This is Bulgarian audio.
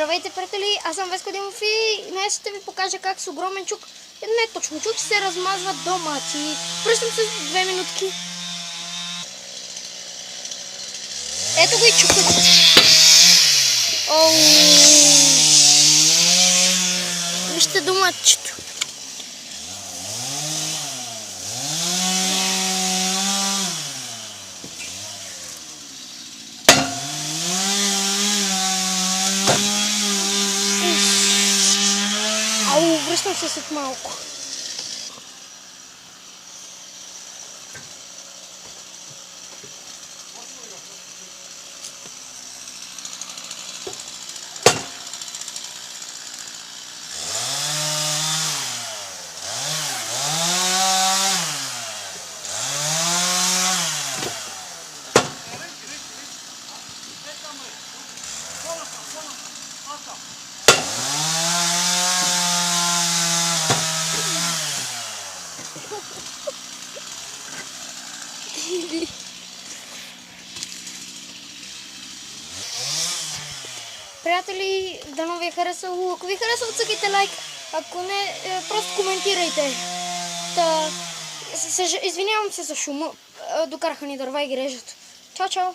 Здравейте, приятели! Аз съм Веско Димов и днес ще ви покажа как с огромен чук, не точно чук, се размазват домати. Връщам се 2 минутки. Ето го и чукът. Оу! Вижте доматчето. Ау, връщам се след малко. Приятели, дано ви е харесало. Ако ви харесало, цъкайте лайк. Ако не, просто коментирайте. Извинявам се за шума. Докараха ни дърва и ги режат. Чао, чао!